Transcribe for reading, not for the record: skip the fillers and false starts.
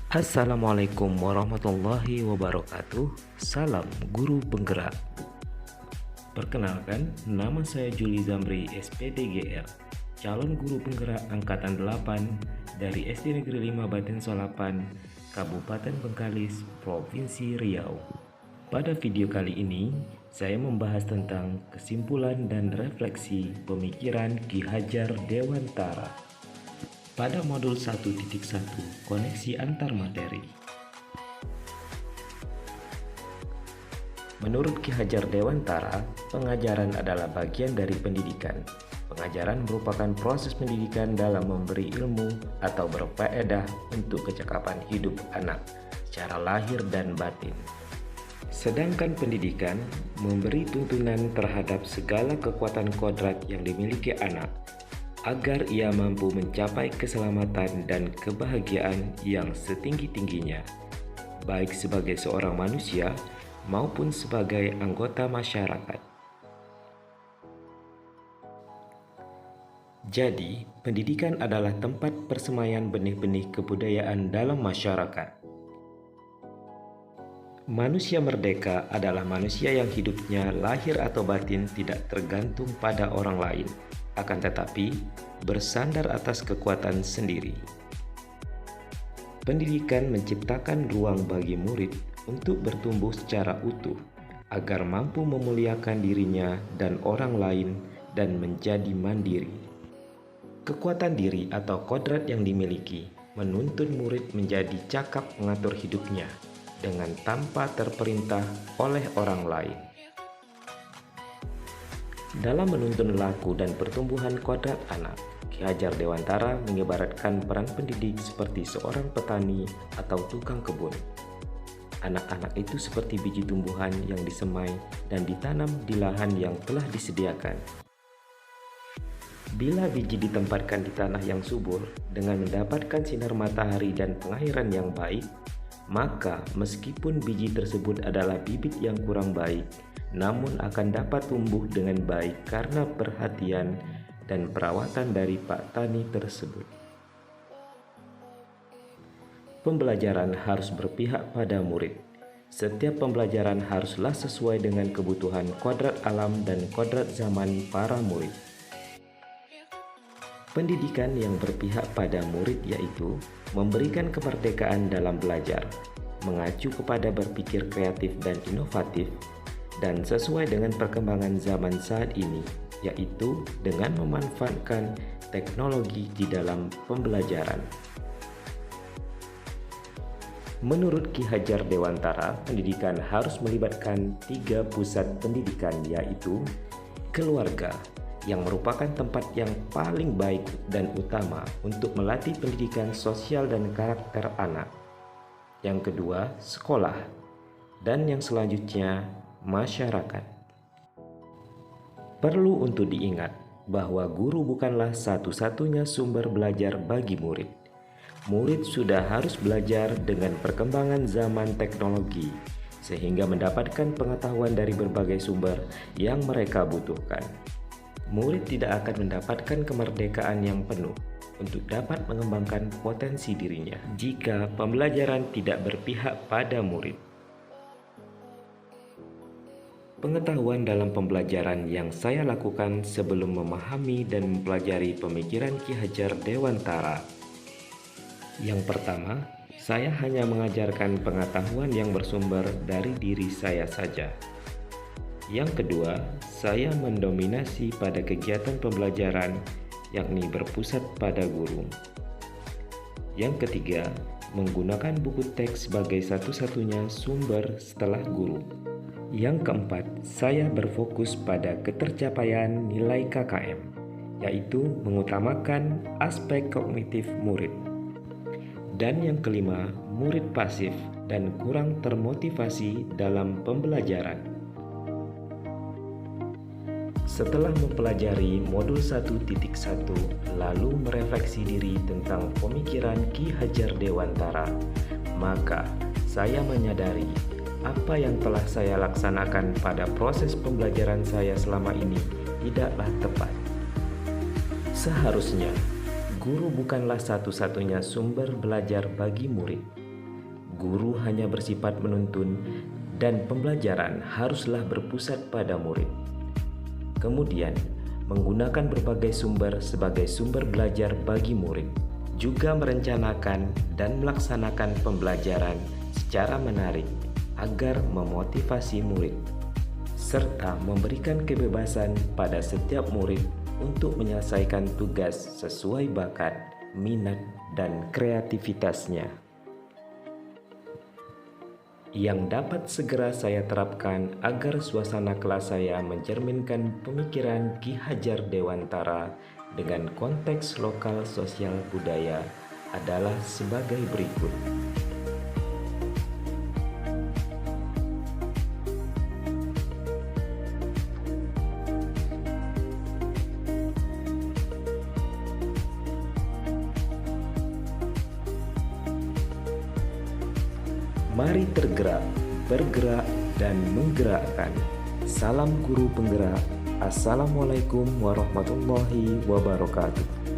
Assalamualaikum warahmatullahi wabarakatuh. Salam guru penggerak. Perkenalkan, nama saya Juli Zamri SPTGR, calon guru penggerak angkatan 8 dari SD Negeri 5 Baten Solapan, Kabupaten Bengkalis, Provinsi Riau. Pada video kali ini, saya membahas tentang kesimpulan dan refleksi pemikiran Ki Hajar Dewantara pada modul 1.1 koneksi antar materi. Menurut Ki Hajar Dewantara, pengajaran adalah bagian dari pendidikan. Pengajaran merupakan proses pendidikan dalam memberi ilmu atau berfaedah untuk kecakapan hidup anak secara lahir dan batin. Sedangkan pendidikan memberi tuntunan terhadap segala kekuatan kodrat yang dimiliki anak agar ia mampu mencapai keselamatan dan kebahagiaan yang setinggi-tingginya, baik sebagai seorang manusia maupun sebagai anggota masyarakat. Jadi, pendidikan adalah tempat persemaian benih-benih kebudayaan dalam masyarakat. Manusia merdeka adalah manusia yang hidupnya lahir atau batin tidak tergantung pada orang lain, akan tetapi bersandar atas kekuatan sendiri. Pendidikan menciptakan ruang bagi murid untuk bertumbuh secara utuh, agar mampu memuliakan dirinya dan orang lain dan menjadi mandiri. Kekuatan diri atau kodrat yang dimiliki menuntun murid menjadi cakap mengatur hidupnya dengan tanpa terperintah oleh orang lain. Dalam menuntun laku dan pertumbuhan kodrat anak, Ki Hajar Dewantara mengibaratkan peran pendidik seperti seorang petani atau tukang kebun. Anak-anak itu seperti biji tumbuhan yang disemai dan ditanam di lahan yang telah disediakan. Bila biji ditempatkan di tanah yang subur dengan mendapatkan sinar matahari dan pengairan yang baik, maka meskipun biji tersebut adalah bibit yang kurang baik, namun akan dapat tumbuh dengan baik karena perhatian dan perawatan dari Pak Tani tersebut. Pembelajaran harus berpihak pada murid. Setiap pembelajaran haruslah sesuai dengan kebutuhan kodrat alam dan kodrat zaman para murid. Pendidikan yang berpihak pada murid yaitu memberikan kemerdekaan dalam belajar, mengacu kepada berpikir kreatif dan inovatif, dan sesuai dengan perkembangan zaman saat ini, yaitu dengan memanfaatkan teknologi di dalam pembelajaran. Menurut Ki Hajar Dewantara, pendidikan harus melibatkan 3 pusat pendidikan, yaitu keluarga, yang merupakan tempat yang paling baik dan utama untuk melatih pendidikan sosial dan karakter anak. Yang kedua, sekolah. Dan yang selanjutnya, masyarakat. Perlu untuk diingat bahwa guru bukanlah satu-satunya sumber belajar bagi murid. Murid sudah harus belajar dengan perkembangan zaman teknologi, sehingga mendapatkan pengetahuan dari berbagai sumber yang mereka butuhkan. Murid tidak akan mendapatkan kemerdekaan yang penuh untuk dapat mengembangkan potensi dirinya jika pembelajaran tidak berpihak pada murid. Pengetahuan dalam pembelajaran yang saya lakukan sebelum memahami dan mempelajari pemikiran Ki Hajar Dewantara. Yang pertama, saya hanya mengajarkan pengetahuan yang bersumber dari diri saya saja. Yang kedua, saya mendominasi pada kegiatan pembelajaran, yakni berpusat pada guru. Yang ketiga, menggunakan buku teks sebagai satu-satunya sumber setelah guru. Yang keempat, saya berfokus pada ketercapaian nilai KKM, yaitu mengutamakan aspek kognitif murid. Dan yang kelima, murid pasif dan kurang termotivasi dalam pembelajaran. Setelah mempelajari modul 1.1 lalu merefleksi diri tentang pemikiran Ki Hajar Dewantara, maka saya menyadari apa yang telah saya laksanakan pada proses pembelajaran saya selama ini tidaklah tepat. Seharusnya, guru bukanlah satu-satunya sumber belajar bagi murid, Guru hanya bersifat menuntun dan pembelajaran haruslah berpusat pada murid. Kemudian, menggunakan berbagai sumber sebagai sumber belajar bagi murid. Juga merencanakan dan melaksanakan pembelajaran secara menarik agar memotivasi murid, serta memberikan kebebasan pada setiap murid untuk menyelesaikan tugas sesuai bakat, minat, dan kreativitasnya. Yang dapat segera saya terapkan agar suasana kelas saya mencerminkan pemikiran Ki Hajar Dewantara dengan konteks lokal sosial budaya adalah sebagai berikut. Mari tergerak, bergerak, dan menggerakkan. Salam guru penggerak. Assalamualaikum warahmatullahi wabarakatuh.